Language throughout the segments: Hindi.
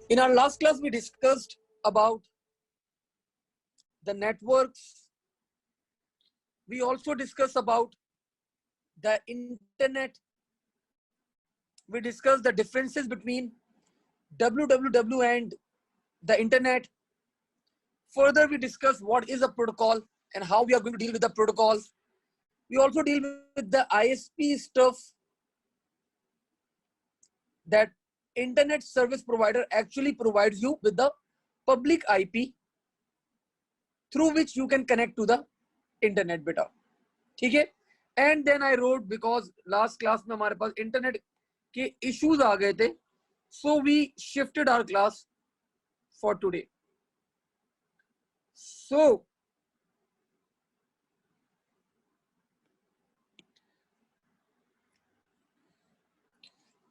In our last class, we discussed about the networks. We also discussed about the internet. We discussed the differences between www and the internet. Further, we discussed what is a protocol and how we are going to deal with the protocols. We also deal with the ISP stuff, that internet service provider actually provides you with the public IP through which you can connect to the internet beta. ठीक है? And then I wrote, because last class में हमारे पास internet के issues आ गए थे, so we shifted our class for today. So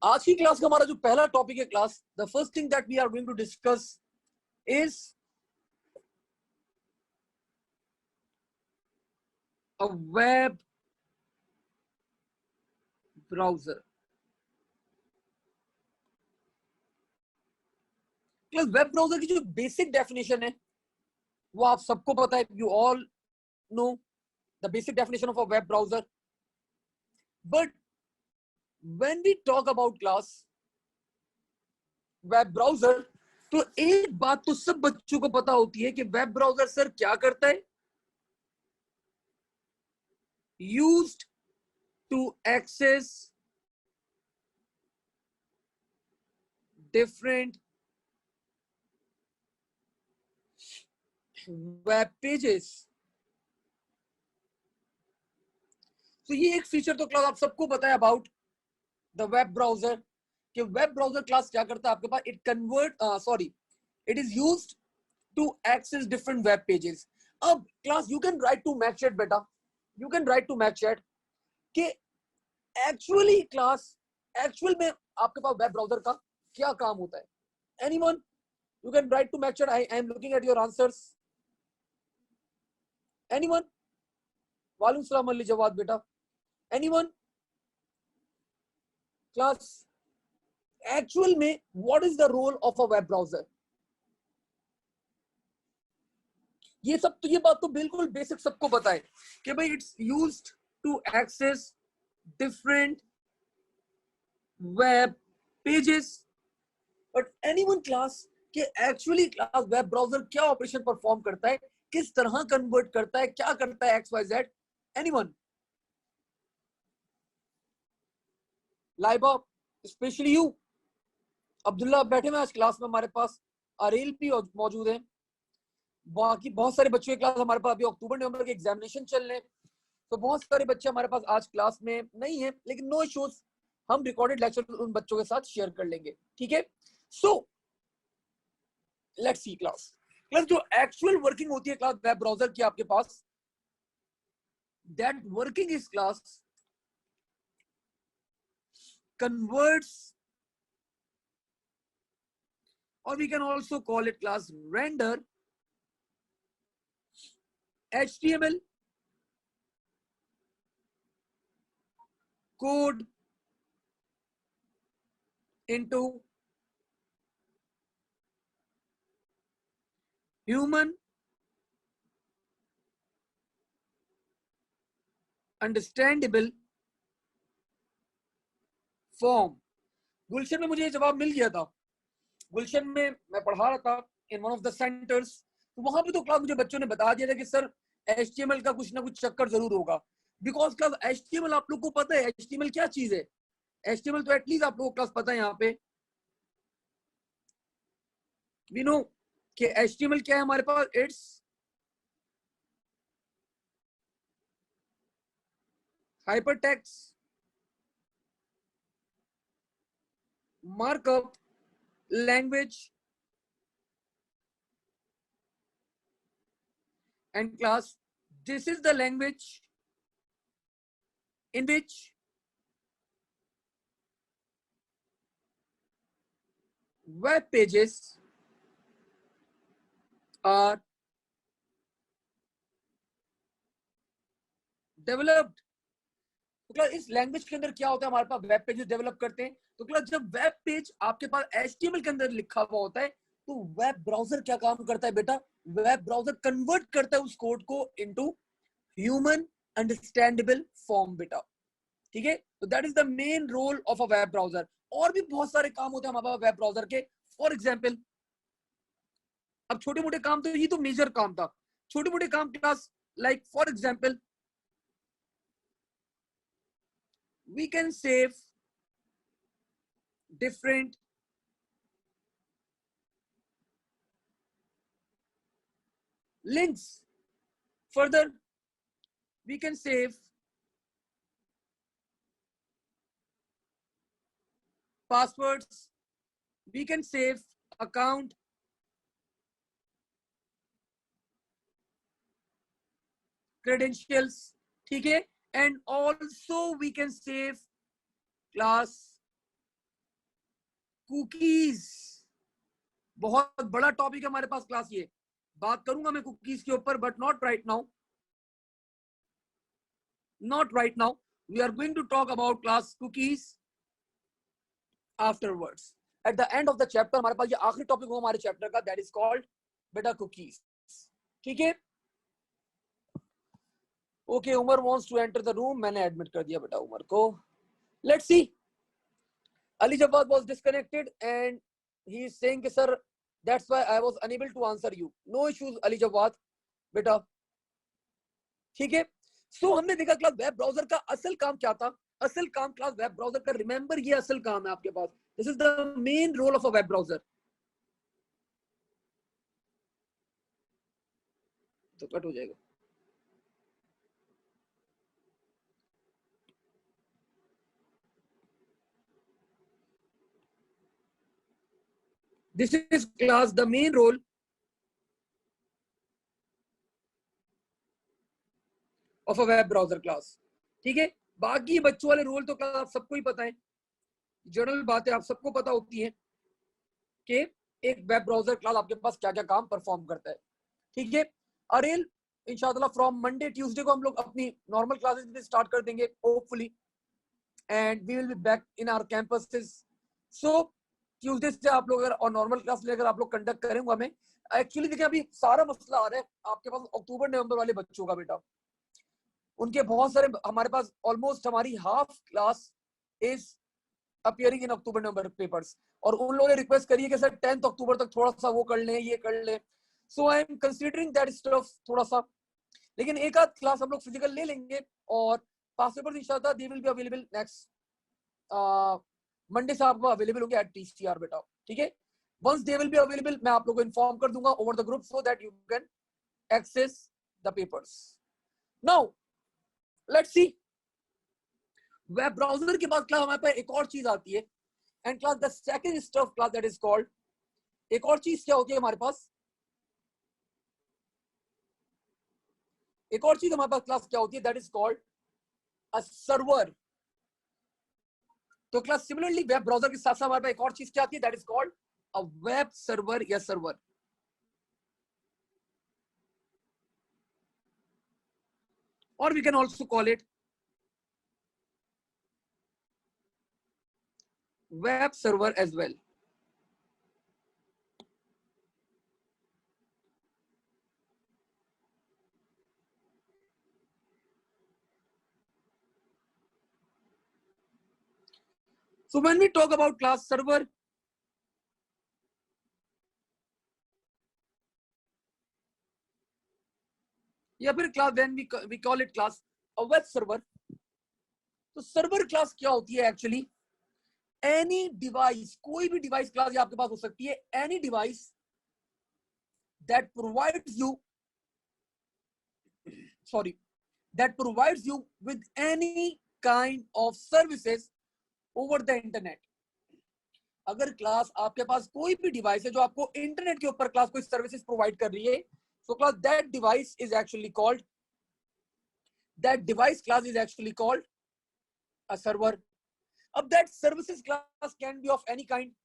आज की क्लास का हमारा जो पहला टॉपिक है class, the first thing that we are going to discuss is a web browser. Class web browser की जो बेसिक डेफिनेशन है वो आप सबको पता है. You all know the basic definition of a web browser. But when we talk about class web browser, तो एक बात तो सब बच्चों को पता होती है कि वेब ब्राउजर सर क्या करता है. Used to access different web pages. तो ये एक फीचर तो क्लास आप सबको पता है अबाउट द वेब ब्राउजर, कि वेब ब्राउजर क्लास क्या करता है आपके पास. It convert it is used to access different web pages. अब class you can write to Mac chat बेटा, you can write to Mac chat कि एक्चुअली क्लास एक्चुअल में आपके पास वेब ब्राउजर का क्या काम होता है. Anyone you can write to Mac chat. I am looking at your answers. Anyone? वालेकुम सलाम अली जवाद बेटा. एनीवन? क्लास एक्चुअल में what is the role of a web browser? ये सब तो ये बात तो बिल्कुल बेसिक सबको पता है कि भाई it's used to access different web pages. But anyone class कि एक्चुअली क्लास वेब ब्राउजर क्या ऑपरेशन परफॉर्म करता है, किस तरह कन्वर्ट करता है, क्या करता है, X Y Z. Anyone? Laiba, specially you, Abdullah बैठे हुए आज क्लास में. हमारे पास अरेल भी मौजूद है. बाकी बहुत सारे बच्चों की क्लास हमारे पास अभी अक्टूबर नवंबर के एग्जामिनेशन चल रहे हैं, तो बहुत सारे बच्चे हमारे पास आज क्लास में नहीं है, लेकिन नो इश्यूज, हम रिकॉर्डेड लेक्चर उन बच्चों के साथ शेयर कर लेंगे. ठीक है? So let's see class. Class जो एक्चुअल वर्किंग होती है क्लास वेब ब्राउजर की आपके पास, that working is class converts, or we can also call it class render HTML code into human understandable form. गुलशन में मुझे ये जवाब मिल गया था. गुलशन में मैं पढ़ा रहा था in one of the centres, तो वहां पे तो क्लास मुझे बच्चों ने बता दिया था कि सर HTML का कुछ ना कुछ चक्कर जरूर होगा. बिकॉज क्लास HTML आप लोग को पता है HTML क्या चीज है. HTML तो एटलीस्ट आप लोगों को क्लास पता है. यहाँ पे वी नो कि HTML क्या है हमारे पास. It's hypertext markup language. And class, this is the language in which web pages are developed. तो क्लास इस लैंग्वेज के अंदर क्या होता है, हमारे पास वेब पेजेस डेवलप करते हैं। तो क्लास जब वेब पेज आपके पास HTML के अंदर लिखा हुआ होता है, तो वेब ब्राउजर क्या काम करता है बेटा, वेब ब्राउजर कन्वर्ट करता है उस कोड को इनटू ह्यूमन अंडरस्टैंडेबल फॉर्म बेटा, ठीक है। तो that is the main role of a web browser. और भी बहुत सारे काम होते हैं हमारे पास वेब ब्राउजर के। फॉर एग्जाम्पल, अब छोटे मोटे काम तो ये तो मेजर काम था, छोटे मोटे काम class like for example we can save different links. Further, we can save passwords, we can save account, credentials, ठीक है, and also we can save class cookies। बहुत बड़ा टॉपिक है हमारे पास क्लास, ये बात करूंगा मैं कुकीज के ऊपर, but not right now, not right now. We are going to talk about class cookies afterwards. At the end of the chapter हमारे पास ये आखिरी टॉपिक होगा हमारे चैप्टर का, that is called बेटा cookies, ठीक है। Okay, Umar wants to enter the room, मैंने एडमिट कर दिया बेटा उमर को। Let's see. Ali Jawad was disconnected and he is saying कि sir that's why I was unable to answer you. No issues Ali Jawad बेटा, ठीक है। सो हमने देखा क्लास वेब ब्राउजर का असल काम क्या था। असल काम क्लास वेब ब्राउजर का, रिमेंबर ये असल काम है आपके पास, this is the main role of a web browser. तो कट हो जाएगा। This is class the main role of a web browser class, ठीक है। बाकी बच्चों वाले रोल तो क्लास आप सबको ही पता है, जनरल बातें आप सबको पता होती है कि एक वेब ब्राउजर क्लास आपके पास क्या क्या काम परफॉर्म करता है, ठीक है। अरेल इंशाल्लाह फ्रॉम मंडे ट्यूसडे को हम लोग अपनी नॉर्मल क्लासेस भी स्टार्ट कर देंगे hopefully, and we will be back in our campuses. So Tuesday से आप लोग अगर और नॉर्मल क्लास लेकर आप लोग कंडक्ट करेंगे हमें। एक्चुअली देखिए अभी सारा मसला आ रहा है आपके पास अक्टूबर नवंबर वाले बच्चों का बेटा, उनके बहुत सारे हमारे पास ऑलमोस्ट हमारी half class is appearing in October November papers, और उन लोगों ने रिक्वेस्ट करी है कि सर 10 अक्टूबर तक थोड़ा सा वो कर लें, ये कर लें। So I am considering that stuff थोड़ा सा, लेकिन एक आध क्लास हम लोग फिजिकल ले लेंगे, और पास पेपर्स इंशाल्लाह they will be available next Monday से आपको अवेलेबल होंगे एट TCR बेटा, ठीक है। Once they will be available मैं आप लोगों को इन्फॉर्म कर दूंगा over the group so that you can access the papers. Now let's see, web browser के बाद क्लास हमारे पास एक और चीज आती है, and class the second stuff class that is called, एक और चीज क्या होती है हमारे पास, एक और चीज हमारे पास क्लास क्या होती है, that is called a server. तो क्लास सिमिलरली वेब ब्राउजर के साथ साथ हमारे पास एक और चीज क्या आती है, that is called a web server या server, or we can also call it web server as well। So when we talk about class server, या फिर class when we call it class a web server, तो सर्वर क्लास क्या होती है एक्चुअली, एनी डिवाइस, कोई भी डिवाइस क्लास आपके पास हो सकती है, any device that provides you, sorry, that provides you with any kind of services over the internet. अगर क्लास आपके पास कोई भी डिवाइस है जो आपको इंटरनेट के ऊपर क्लास कोई सर्विसेज प्रोवाइड कर रही है, so class that device is actually called, that device class is actually called a server। अब that services class can be of any kind,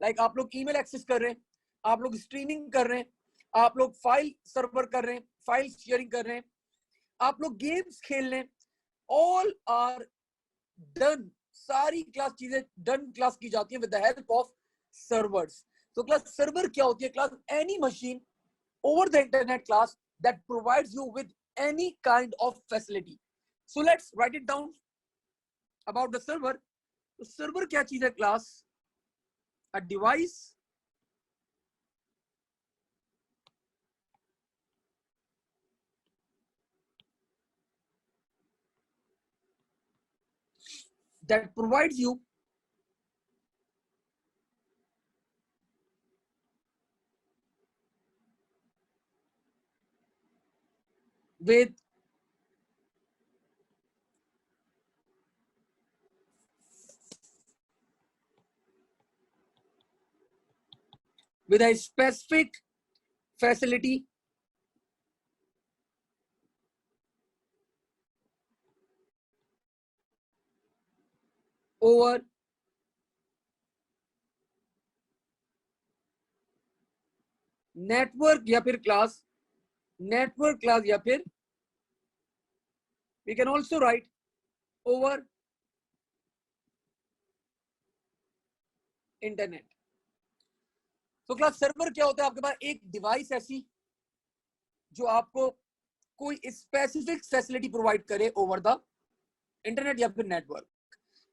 like आप लोग ईमेल एक्सेस कर रहे हैं, आप लोग स्ट्रीमिंग कर रहे हैं, आप लोग फाइल सर्वर कर रहे हैं, फाइल शेयरिंग कर रहे हैं, आप लोग गेम्स खेल रहे हैं, all are डन, सारी क्लास चीजें डन क्लास की जाती है with the help of servers. तो क्लास सर्वर क्या होती है? Class any machine over the internet class that provides you with any kind of facility. So let's write it down about the server. तो server क्या चीज है class? A device that provides you with a specific facility over network या फिर class network class या फिर we can also write over internet. तो क्लास सर्वर क्या होता है? आपके पास एक डिवाइस ऐसी जो आपको कोई specific facility provide over the the इंटरनेट या फिर network.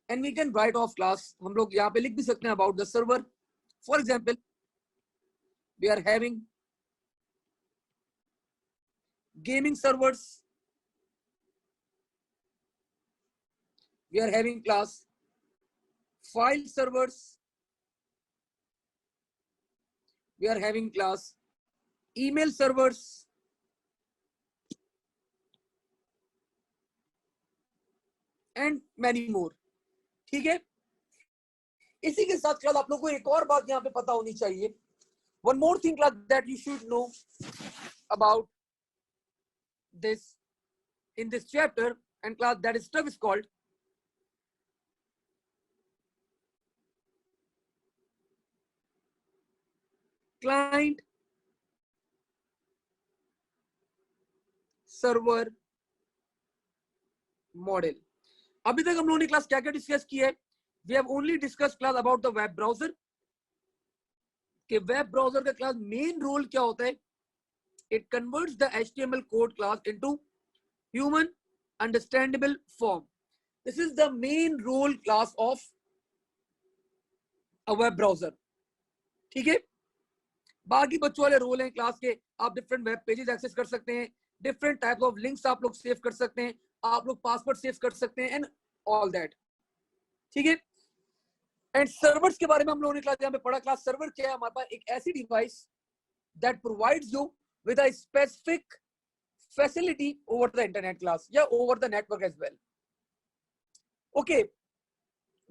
And we can write of class, हम लोग यहाँ पे लिख भी सकते हैं about the server. For example we are having gaming servers, we are having class file servers, we are having class email servers, and many more. ठीक है, इसी के साथ क्लास आप लोग को एक और बात यहाँ पे पता होनी चाहिए. one more thing class that you should know about this in this chapter and class, that stuff is called client server model. अभी तक हम लोगों ने क्लास क्या क्या डिस्कस की है? We have only discuss class about the web browser. कि वेब ब्राउजर का क्लास मेन रोल क्या होता है? It converts the HTML code class into human understandable form. This is the main role class of a web browser. ठीक है, बाकी बच्चों वाले रोल हैं क्लास के. आप डिफरेंट वेब पेजेस एक्सेस कर सकते हैं, डिफरेंट टाइप ऑफ लिंक्स आप लोग सेव कर सकते हैं, आप लोग पासवर्ड सेव कर सकते हैं एंड ऑल दैट. ठीक है, एंड सर्वर्स के बारे में हम लोगों ने क्लास यहाँ पे पढ़ा. क्लास सर्वर क्या है? हमारे पास एक ऐसी device that provides you with a specific facility over the internet class या over the network as well. Okay,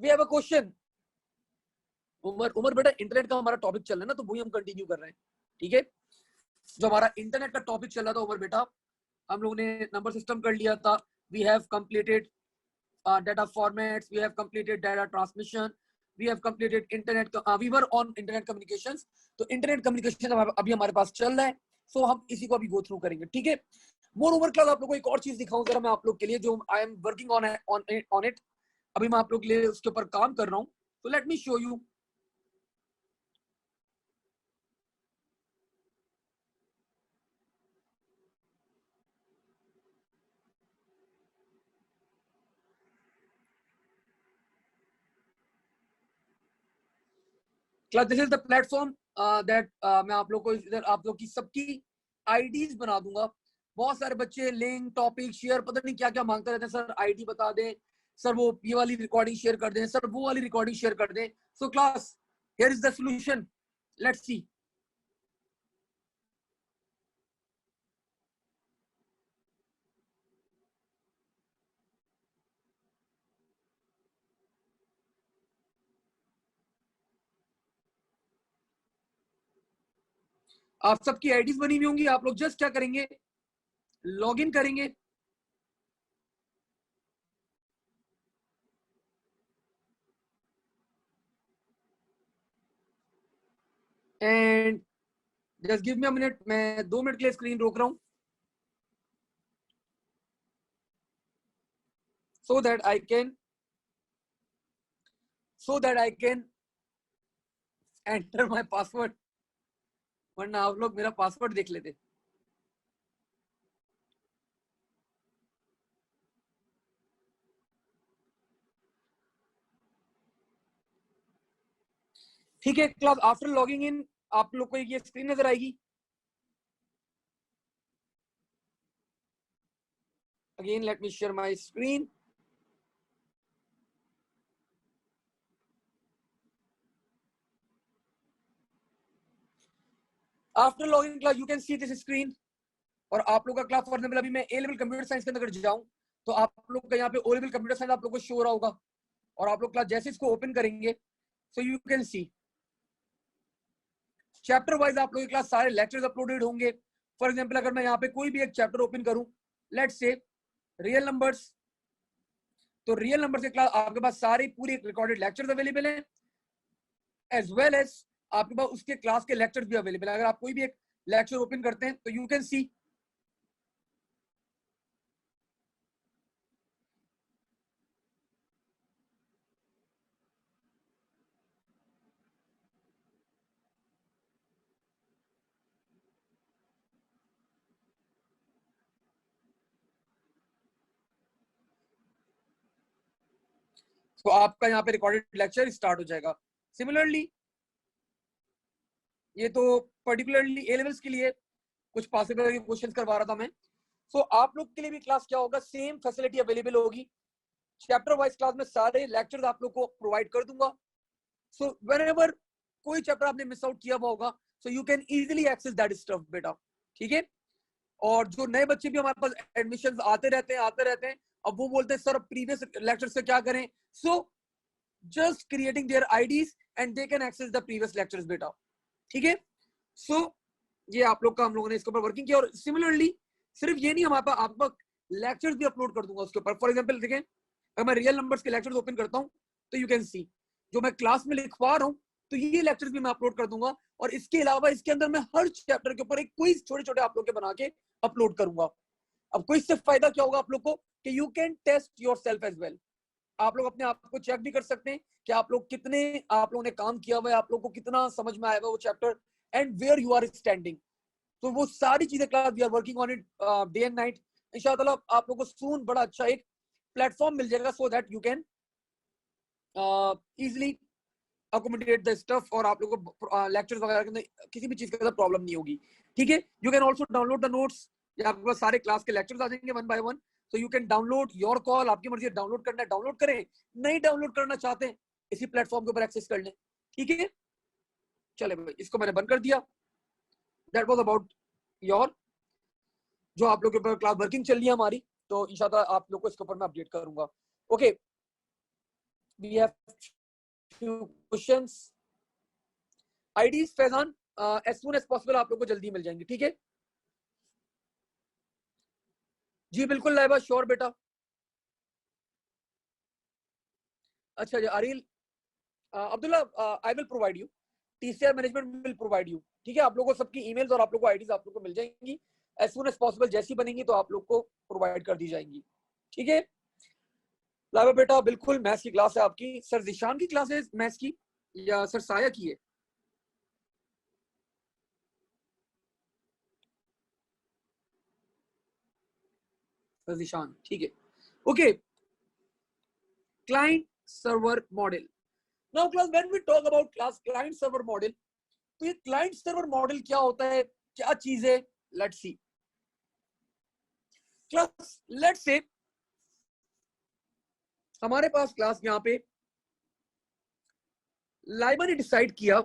we have a question. Umar बेटा, इंटरनेट का हमारा टॉपिक चल रहा है ना, तो वही हम कंटिन्यू कर रहे हैं. ठीक है, जो हमारा इंटरनेट का टॉपिक चल रहा था उमर बेटा, हम लोगों ने नंबर सिस्टम कर लिया था. We have completed data formats, we have completed data transmission, we have completed internet, we were on internet communications. तो internet communication अभी हमारे पास चल रहा है, so हम इसी को अभी go through करेंगे. ठीक है, moreover class आप लोगों को एक और चीज दिखाऊं जरा मैं आप लोग के लिए, जो I am working on it. अभी मैं आप लोग के लिए उसके ऊपर काम कर रहा हूँ. So let me show you. Class, this is the platform that मैं आप लोग को इधर आप लोग की सबकी आईडीज बना दूंगा. बहुत सारे बच्चे लिंक, टॉपिक, शेयर, पता नहीं क्या क्या मांगते रहते हैं. सर आईडी बता दें, सर वो ये वाली रिकॉर्डिंग शेयर कर दें, सर वो वाली रिकॉर्डिंग शेयर कर दें. So class, here is the solution. Let's see. आप सबकी आईडीज बनी हुई होंगी. आप लोग जस्ट क्या करेंगे? लॉग इन करेंगे. And just give me a minute. मैं 2 मिनट के लिए स्क्रीन रोक रहा हूं, so that I can so that I can enter my password, वरना आप लोग मेरा पासवर्ड देख लेते। ठीक है क्लास, आफ्टर लॉगिंग इन आप लोग को ये स्क्रीन नजर आएगी। Again let me share my screen. After logging class you can see this screen. और आप लोग का क्लास फॉर एग्जांपल अभी मैं ए लेवल कंप्यूटर साइंस के अंदर अगर जाऊं तो आप लोग का यहाँ पे ओ लेवल कंप्यूटर साइंस आप लोग को शो हो रहा होगा। और आप लोग क्लास जैसे इसको ओपन करेंगे सो you can see chapter wise आप लोग के क्लास सारे लेक्चर्स अपलोडेड होंगे। फॉर एग्जांपल अगर मैं यहाँ पे कोई भी एक चैप्टर ओपन करूं, लेट्स से रियल नंबर्स, तो रियल नंबर के क्लास आपके पास सारे पूरे रिकॉर्डेड लेक्चर्स अवेलेबल हैं, एज वेल एज आपके पास उसके क्लास के लेक्चर्स भी अवेलेबल है। अगर आप कोई भी एक लेक्चर ओपन करते हैं तो यू कैन सी तो आपका यहाँ पे रिकॉर्डेड लेक्चर स्टार्ट हो जाएगा। सिमिलरली ये तो पर्टिकुलरली ए लेवल्स के लिए कुछ पॉसिबल क्वेश्चंस करवा रहा था मैं। सो आप लोग के लिए भी क्लास क्या होगा, सेम फैसिलिटी अवेलेबल होगी। चैप्टर वाइज क्लास में सारे लेक्चर्स आप लोग को प्रोवाइड कर दूंगा। सो व्हेनेवर कोई चैप्टर आपने मिस आउट किया हुआ होगा so you can easily access that stuff बेटा, ठीक है। और जो नए बच्चे भी हमारे पास एडमिशन आते रहते हैं, अब वो बोलते हैं सर प्रीवियस लेक्चर से क्या करें, so just creating their IDs and they can access the previous lectures बेटा, ठीक है। सो ये आप लोग का हम लोगों ने इसके ऊपर वर्किंग किया। और सिमिलरली सिर्फ ये नहीं, हमारे पास आपको लेक्चर्स भी अपलोड कर दूंगा उसके ऊपर। फॉर एग्जांपल देखें, अगर मैं रियल नंबर्स के लेक्चर्स ओपन करता हूं तो यू कैन सी जो मैं क्लास में लिखवा रहा हूं तो ये लेक्चर्स भी मैं अपलोड कर दूंगा। और इसके अलावा इसके अंदर मैं हर चैप्टर के ऊपर एक क्विज छोटे छोटे आप लोग के बना के अपलोड करूंगा। अब क्विज से फायदा क्या होगा आप लोग को कि you can test yourself as well. आप लोग अपने आप को चेक भी कर सकते हैं कि आप लोग कितने आप लोगों ने काम किया हुआ है, आप लोग को कितना समझ में आएगा वो chapter, and where you are standing. तो वो सारी चीजें class we are working on it day and night. इंशाल्लाह आप लोग को सून बड़ा अच्छा एक प्लेटफॉर्म मिल जाएगा सो that you can easily accommodate the stuff और आप लोग को लेक्चर्स वगैरह के अंदर किसी भी चीज के अंदर प्रॉब्लम नहीं होगी, ठीक है। You can also download the notes, आपके पास सारे क्लास के लेक्चर्स आ जाएंगे one by one. So you can download your call, आपकी मर्जी डाउनलोड करना है डाउनलोड करें, नहीं डाउनलोड करना चाहते हैं इसी प्लेटफॉर्म के ऊपर एक्सेस कर लें, ठीक है। चले भाई इसको मैंने बंद कर दिया। दैट वाज अबाउट योर जो आप लोग के ऊपर क्लास वर्किंग चल रही है हमारी, तो इंशाल्लाह आप लोग को इसके ऊपर मैं अपडेट करूंगा। Okay, we have few questions। IDs Faizan as soon as possible आप लोग को जल्दी मिल जाएंगे, ठीक है जी। बिल्कुल लाइबा, श्योर बेटा। अच्छा जी Aril, Abdullah I will provide you, TCR management will provide you, ठीक है। आप लोगों को सबकी ईमेल्स और आप लोगों को आईडीज आप लोग को मिल जाएंगी एज सून एज पॉसिबल, जैसी बनेंगी तो आप लोग को प्रोवाइड कर दी जाएंगी, ठीक है। लाइबा बेटा बिल्कुल मैथ्स की क्लास है आपकी। सर जिशान की क्लास है मैथ्स की या सर साया की है? सर जिशान, ठीक है। Okay, client server model. Now class when we talk about class client server model, तो ये क्लाइंट सर्वर मॉडल क्या होता है, क्या चीज है, let's see. Class let's say हमारे पास क्लास यहाँ पे लाइबा ने डिसाइड किया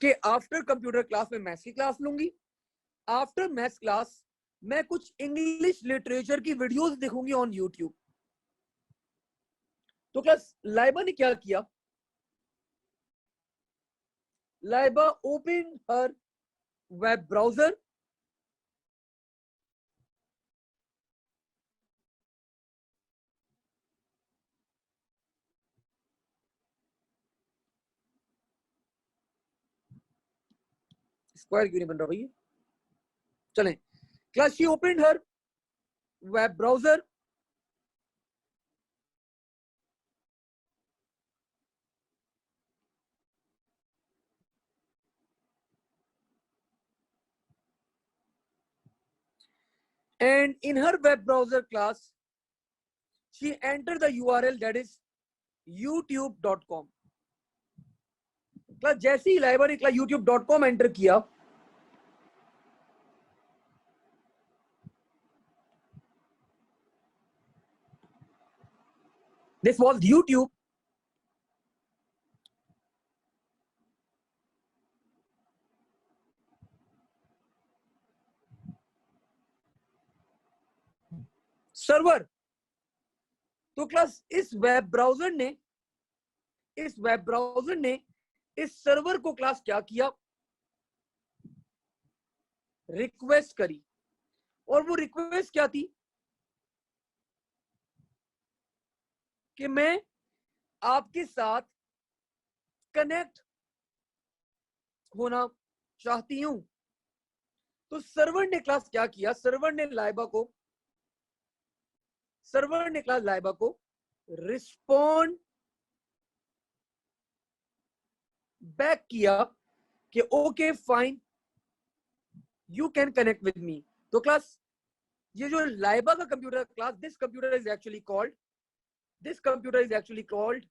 कि आफ्टर कंप्यूटर क्लास में मैथ्स की क्लास लूंगी, आफ्टर मैथ्स क्लास मैं कुछ इंग्लिश लिटरेचर की वीडियोस देखूंगी ऑन यूट्यूब। तो क्लास लाइबा ने क्या किया, लाइबा ओपन हर वेब ब्राउजर, स्क्वायर क्यों नहीं बन रहा भैया, चलें। Class she open her web browser, and in her web browser class she entered the URL that is youtube.com. Class जैसे ही लाइबा ने क्लास youtube.com एंटर किया, this was YouTube. सर्वर। तो क्लास इस वेब ब्राउजर ने इस सर्वर को क्लास क्या किया, रिक्वेस्ट करी। और वो रिक्वेस्ट क्या थी कि मैं आपके साथ कनेक्ट होना चाहती हूं। तो सर्वर ने क्लास क्या किया, सर्वर ने क्लास लाइबा को रिस्पॉन्ड बैक किया कि okay fine you can connect with me. तो क्लास ये जो लाइबा का computer class, this computer is actually called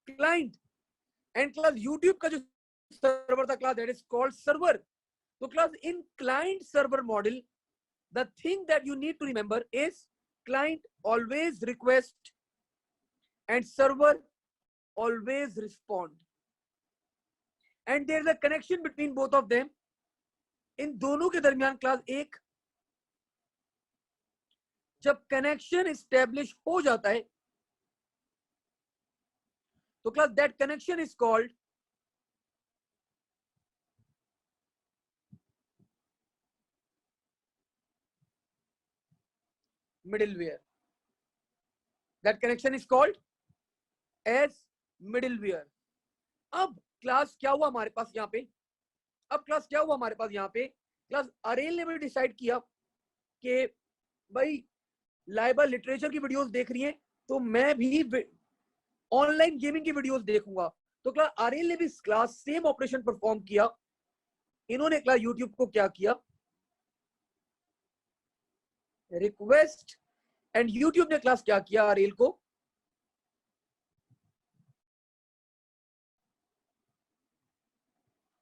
client. And class YouTube का जो सर्वर था class, that is called server. तो class in client server model, the thing that you need to remember is client always request and server always respond, and there is a connection between both of them. इन दोनों के दरमियान क्लास एक जब कनेक्शन एस्टेब्लिश हो जाता है तो class that connection is called middleware. That connection is called as middleware. अब क्लास क्या हुआ हमारे पास यहाँ पे, क्लास अरेल ने भी डिसाइड किया कि भाई लाइबा लिटरेचर की वीडियोस देख रही हैं तो मैं भी ऑनलाइन गेमिंग की वीडियोस देखूंगा। तो क्लास अरेल ने भी क्लास सेम ऑपरेशन परफॉर्म किया। इन्होंने क्लास यूट्यूब को क्या किया, रिक्वेस्ट, एंड यूट्यूब ने क्लास क्या किया, अरेल को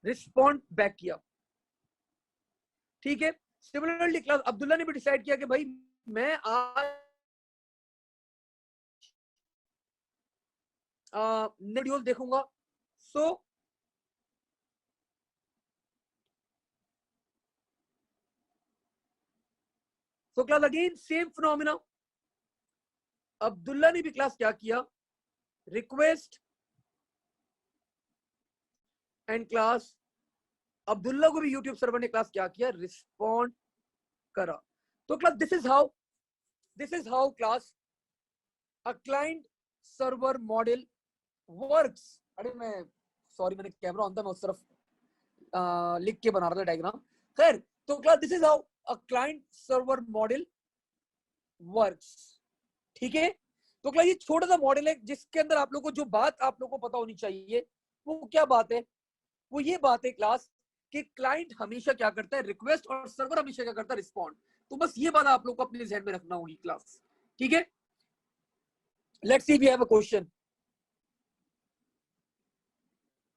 रिस्पॉन्ड बैक किया। ठीक है। सिमिलरली क्लास अब्दुल्ला ने भी डिसाइड किया कि भाई मैं आज वीडियोस देखूंगा। So class again same phenomena, Abdullah ने भी क्लास क्या किया, रिक्वेस्ट, एंड क्लास अब्दुल्ला को भी यूट्यूब सर्वर ने क्लास क्या किया, रिस्पॉन्ड करा। तो class this is how class a client server model works. अरे मैं सॉरी, मैंने कैमरा ऑन था, मैं उस तरफ लिख के बना रहा था डायग्राम। खैर, तो class this is how a client server model works. ठीक है। तो क्लास ये छोटा सा मॉडल है जिसके अंदर आप लोगों को जो बात आप लोगों को पता होनी चाहिए वो क्या बात है, वो ये बात है क्लास कि क्लाइंट हमेशा क्या करता है, रिक्वेस्ट, और सर्वर हमेशा क्या करता है, रिस्पॉन्ड। तो बस ये बात आप लोग को अपने ध्यान में रखना होगी क्लास। ठीक है। Let's see we have a question.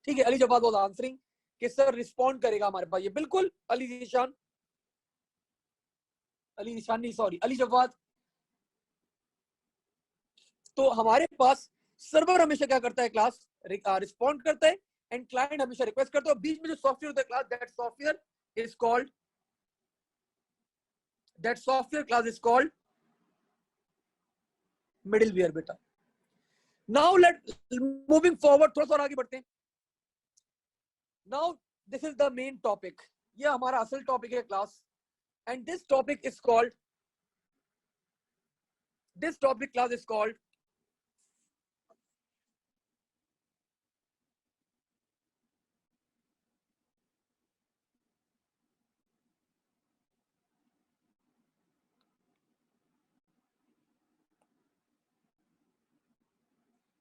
ठीक है, अली जवाद वाज आंसरिंग कि सर रिस्पॉन्ड करेगा हमारे पास ये, बिल्कुल अली निशान नहीं, सॉरी, अली जवाद। तो हमारे पास सर्वर हमेशा क्या करता है क्लास, रिस्पॉन्ड करता है, एंड क्लाइंट हमेशा रिक्वेस्ट करता है। बीच में जो सॉफ्टवेयर होता है class, that software class is called middleware बेटा। नाउ लेट मूविंग फॉरवर्ड, थोड़ा सा और आगे बढ़ते हैं। Now this is the main topic, ये हमारा असल टॉपिक है class, and this topic class is called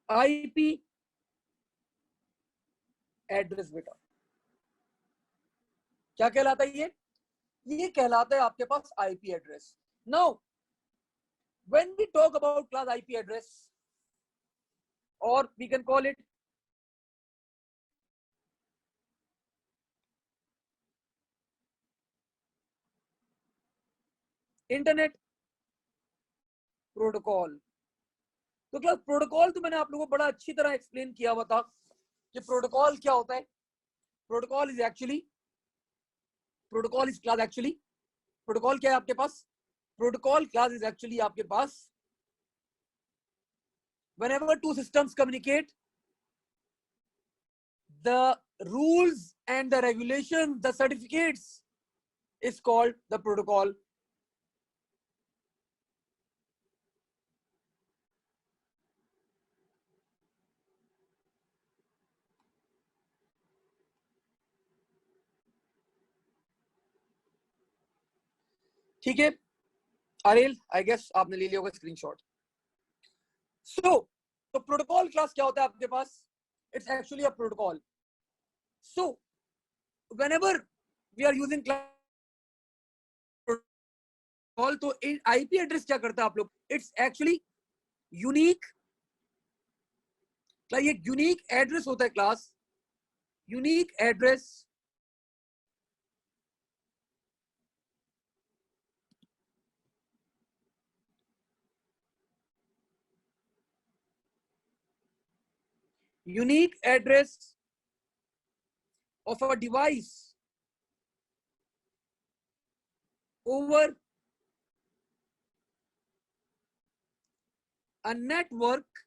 IP address बेटा। क्या कहलाता है ये, ये कहलाता है आपके पास IP address. Now when we talk about class IP address, or we can call it internet protocol. तो क्लास प्रोटोकॉल तो मैंने आप लोगों को बड़ा अच्छी तरह एक्सप्लेन किया हुआ था कि प्रोटोकॉल क्या होता है. Protocol is actually, protocol is class actually, protocol क्या है आपके पास? प्रोटोकॉल क्लास इज एक्चुअली आपके पास whenever two systems communicate, the rules and the regulations, the certificates is called the protocol. ठीक है आरेल, आई गेस आपने ले लिया होगा स्क्रीनशॉट. सो तो प्रोटोकॉल क्लास क्या होता है आपके पास? It's actually a protocol. So whenever we are using protocol, तो आईपी एड्रेस क्या करता है आप लोग? इट्स एक्चुअली यूनिक, ये यूनिक एड्रेस होता है class. Unique address unique address of a device over a network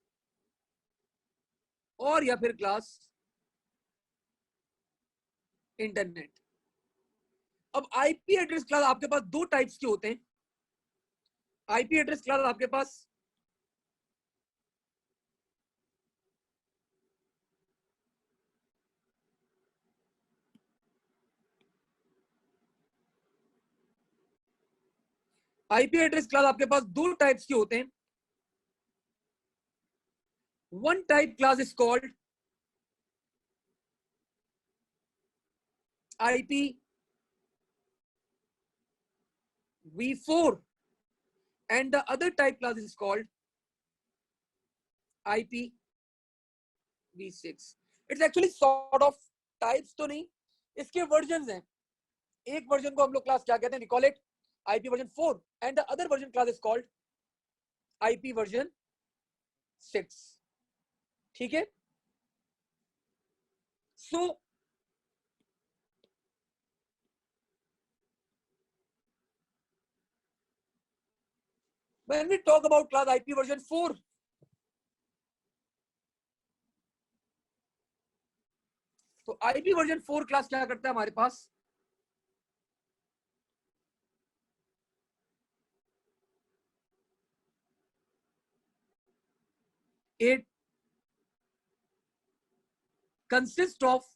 और या फिर क्लास इंटरनेट. अब आईपी एड्रेस क्लास आपके पास दो टाइप्स के होते हैं. आईपी एड्रेस क्लास आपके पास आईपी एड्रेस क्लास आपके पास दो टाइप्स के होते हैं. One type class is called IP v4 and the other type class is called IP v6. It's actually sort of types तो नहीं, इसके वर्जन हैं. एक वर्जन को हम लोग क्लास क्या कहते हैं? call it IP version 4 and the other version class is called IP version 6. ठीक है. So when we talk about class IP version 4, तो IP version 4 क्लास क्या करता है हमारे पास? It consists of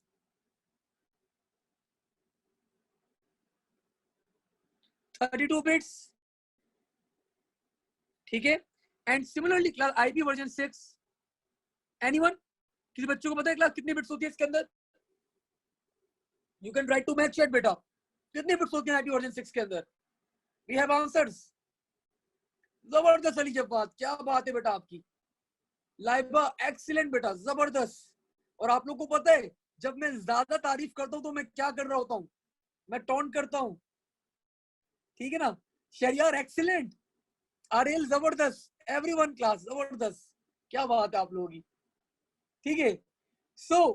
32 bits. ठीक है. And similarly class IP version 6, anyone? किसी बच्चों को पता है क्लास कितनी बिट्स होती है इसके अंदर? You can write to match chat बेटा. कितनी बिट्स होती है आईपी वर्जन 6 के अंदर? We have answers. जबरदस्त अली जब्बात, क्या बात है बेटा आपकी. लाइबा एक्सीलेंट बेटा, जबरदस्त. और आप लोग को पता है जब मैं ज्यादा तारीफ करता हूं तो मैं क्या कर रहा होता हूं? मैं टॉन्ट करता हूं. ठीक है ना. शरियार एक्सीलेंट, आरएल जबरदस्त, एवरीवन क्लास जबरदस्त. क्या बात है आप लोगों की. ठीक है. सो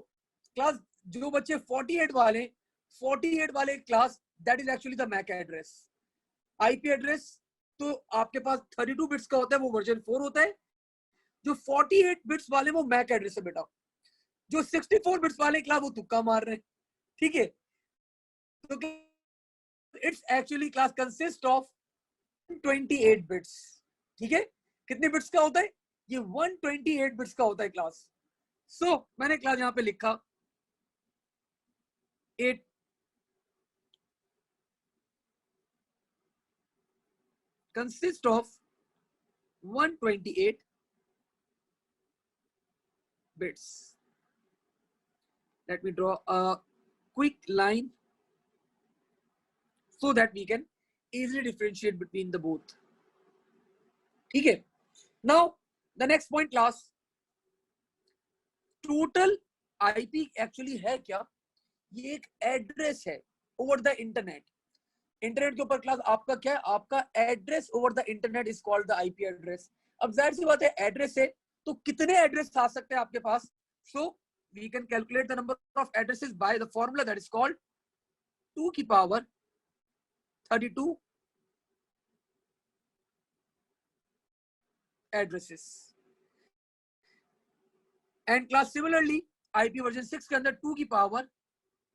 क्लास जो बच्चे 48 वाले, 48 वाले class, that is actually the MAC address. IP address तो आपके पास 32 बिट्स का होता है, वो वर्जन 4 होता है. जो 48 बिट्स वाले वो मैक एड्रेस है बेटा. जो 64 बिट्स वाले क्लास वो तुक्का मार रहे हैं. ठीक है. तो it's actually class consist of 128 bits. ठीक है. कितने बिट्स का होता है? ये 128 बिट्स का होता है क्लास. सो मैंने क्लास यहां पे लिखा 8 consist of 128 bits. Let me draw a quick line so that we can easily differentiate between the both. ठीक है? Now the next point class, total IP actually है क्या? ये एक एड्रेस है ओवर द इंटरनेट. इंटरनेट के ऊपर क्लास आपका क्या है? आपका address over the internet is called the IP address. अब जाहिर सी बात है एड्रेस है तो कितने एड्रेस आ सकते हैं आपके पास? So we can calculate the number of addresses by the formula that is called 2 की power 32 addresses. And class similarly IP version 6 के अंदर 2 की पावर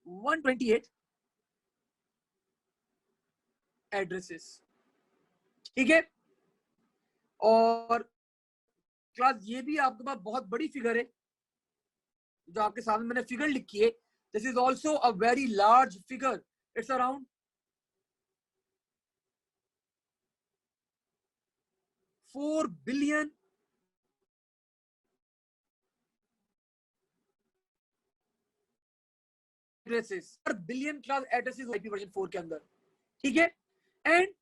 128 एड्रेसेस. ठीक है? और क्लास ये भी आपके पास बहुत बड़ी फिगर है जो आपके सामने मैंने फिगर लिखी है. This is also a very large figure. It's around 4 billion addresses. 4 billion class addresses IP version 4 के अंदर. ठीक है? एंड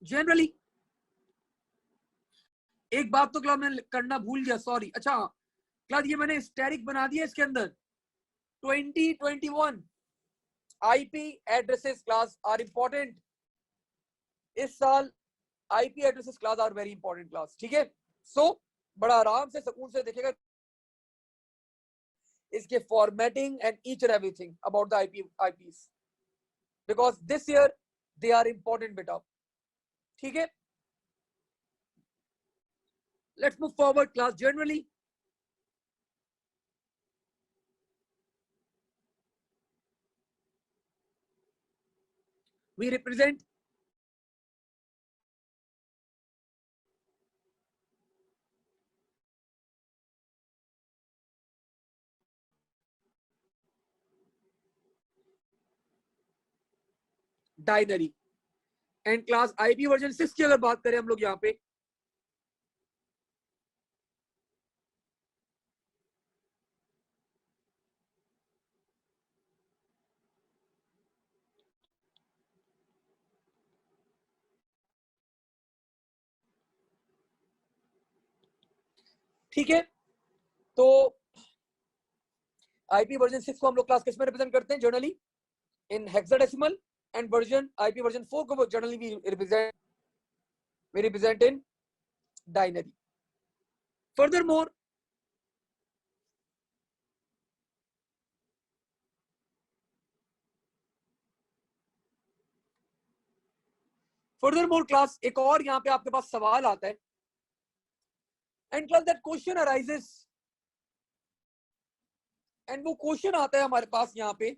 जनरली एक बात तो क्लास मैं करना भूल गया, सॉरी. अच्छा क्लास ये मैंने स्टैटिक बना दिया इसके अंदर 2021 IP addresses class are important. इस साल IP addresses class are very important class. ठीक है? सो बड़ा आराम से सुकून से देखेगा इसके formatting and each and everything about the IPs because this year they are important बेटा. ठीक है? Let's move forward class. Generally we represent binary. And class IP version 6 की अगर बात करें हम लोग यहाँ पे ठीक है तो आईपी वर्जन 6 को हम लोग क्लास किस में रिप्रेजेंट करते हैं? Generally in hexadecimal. And version IP version 4 को generally we represent in binary. Furthermore class एक और यहाँ पे आपके पास सवाल आता है. And class that question arises and वो क्वेश्चन आता है हमारे पास यहाँ पे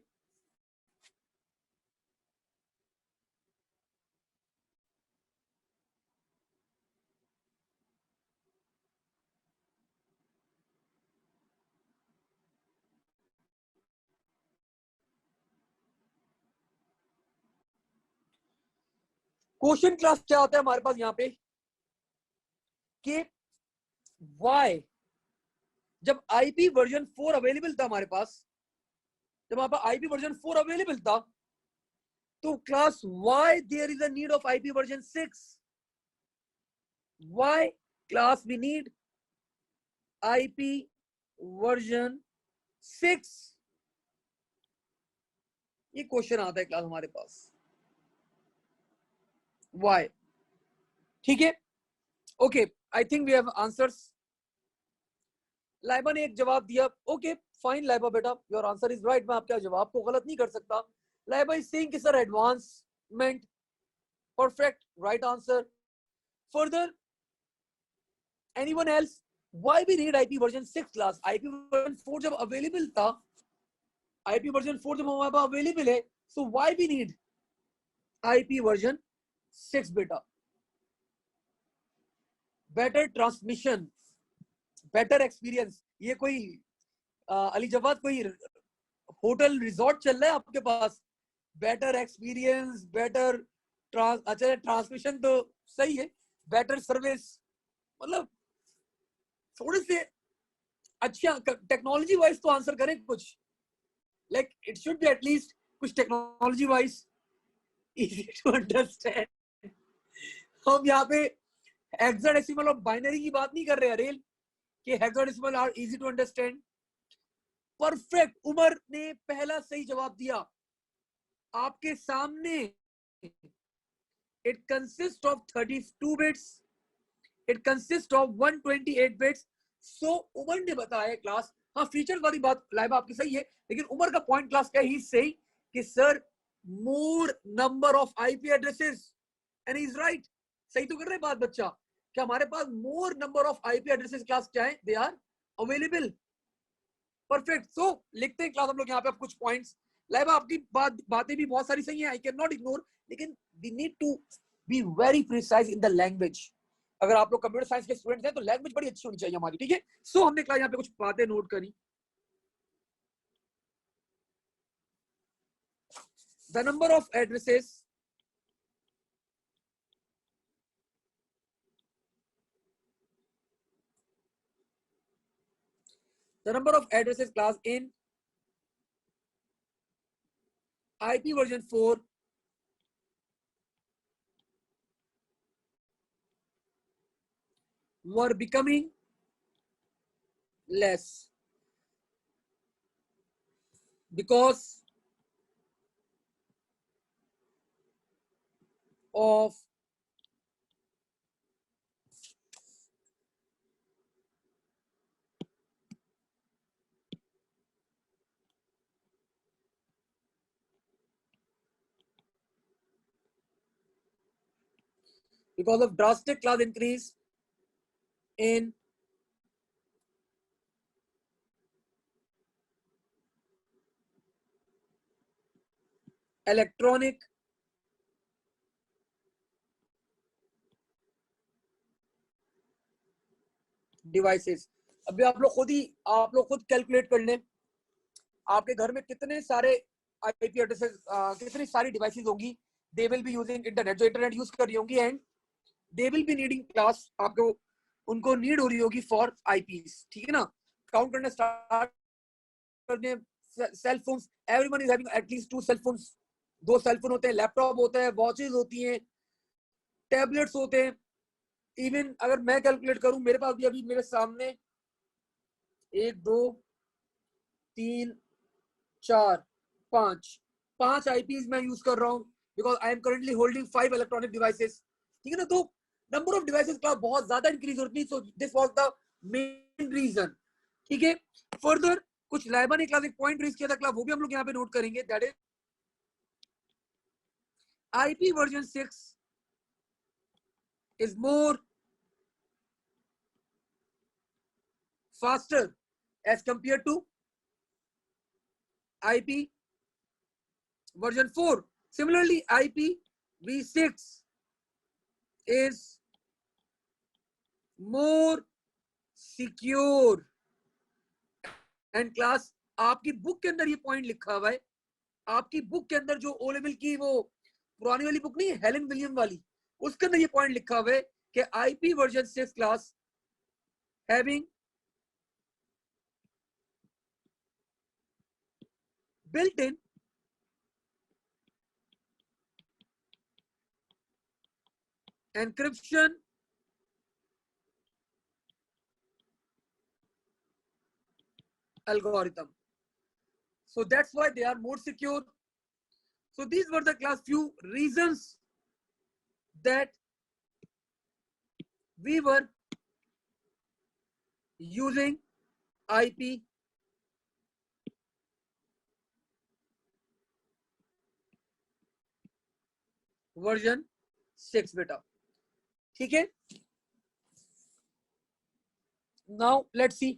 क्वेश्चन क्लास क्या आता है हमारे पास यहाँ पे कि वाई जब आईपी वर्जन 4 अवेलेबल था हमारे पास, जब हमारे पास आईपी वर्जन 4 अवेलेबल था तो class why there is a need of IP version 6. Why class we need IP version 6. ये क्वेश्चन आता है क्लास हमारे पास वाई. ठीक है? Okay I think we have answers. Laiba ने एक जवाब दिया. ओके फाइन लाइबा बेटा, योर आंसर इज राइट. मैं आपके जवाब को गलत नहीं कर सकता. लाइबा इज सेइंग कि sir advancement, perfect, right answer. Further anyone else? Why we need IP version 6 class? IP version 4 जब अवेलेबल था, आईपी वर्जन 4 जब हमारे पास अवेलेबल है, so why we need IP version 6 बेटा? Better transmission, better experience. ये कोई अली जवाद कोई होटल रिजॉर्ट चल रहा है आपके पास? बेटर एक्सपीरियंस, बेटर अच्छा ट्रांसमिशन तो सही है, बेटर सर्विस मतलब थोड़े से अच्छा टेक्नोलॉजी वाइज तो आंसर करें कुछ. Like it should be at least कुछ technology wise. Easy to understand. हम यहाँ पे हेक्साडेसिमल और बाइनरी की बात नहीं कर रहे हैं रेल, कि hexadecimal are easy to understand. Perfect, Umar ने पहला सही जवाब दिया आपके सामने। It consist of 32 bits, it consist of 128 bits. So Umar ने बताया क्लास, हाँ फीचर्स वाली बात लाइबा आपकी सही है, लेकिन उमर का पॉइंट क्लास क्या ही सही कि sir more number of IP addresses, and is right. सही तो कर रहे बात बच्चा, कि हमारे पास more number of IP addresses class क्या है, they are available. Perfect. So लिखते हैं क्लास हम लोग यहाँ पे कुछ पॉइंट्स। लाइबा आपकी बातें भी बहुत सारी सही है, आई कैन नॉट इग्नोर, लेकिन we need to be very precise in the language. अगर आप लोग कंप्यूटर साइंस के स्टूडेंट्स हैं तो लैंग्वेज बड़ी अच्छी होनी चाहिए हमारी, ठीक है। सो हमने क्लास यहाँ पे कुछ बातें नोट करी। The number of addresses class in IP version 4 were becoming less because of drastic class increase in electronic devices. अभी आप लोग खुद कैलकुलेट कर लें, आपके घर में कितने सारे आईपी एड्रेसेस, कितनी सारी डिवाइसेस होंगी। They will be using internet, जो इंटरनेट यूज कर रही होंगी, and they will be needing class, आपको उनको नीड हो रही होगी फॉर आईपीस, ठीक है ना। काउंट करना स्टार्ट करने, cell phones, everyone is having at least 2 cell phones. 2 cell phone होते हैं, लैपटॉप होते हैं, वॉचेस होती हैं, टैबलेट्स होते हैं। इवन अगर मैं कैलकुलेट करूं, मेरे पास भी अभी मेरे सामने 1 2 3 4 5 आईपीस मैं यूज कर रहा हूं, because I am currently holding 5 electronic devices, ठीक है ना। तो नंबर ऑफ डिवाइसेस का बहुत ज्यादा इंक्रीज होती है, so this was the main reason, ठीक है। फर्दर कुछ लाइबा ने क्लास एक पॉइंट रेज किया था क्लास, वो भी हम लोग यहाँ पे नोट करेंगे, that is IP version 6 is more faster as compared to IP version 4. Similarly, IPv6 is more secure. And class आपकी बुक के अंदर ये पॉइंट लिखा हुआ है, आपकी बुक के अंदर जो ओ लेवल की वो पुरानी वाली बुक नहीं है, हेलन विलियम वाली, उसके अंदर ये पॉइंट लिखा हुआ है कि IP version 6 class having built-in encryption algorithm, so that's why they are more secure. So these were the class few reasons that we were using IP version 6 बेटा, ठीक है। Now let's see.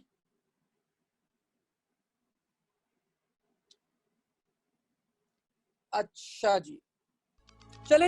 अच्छा जी, चले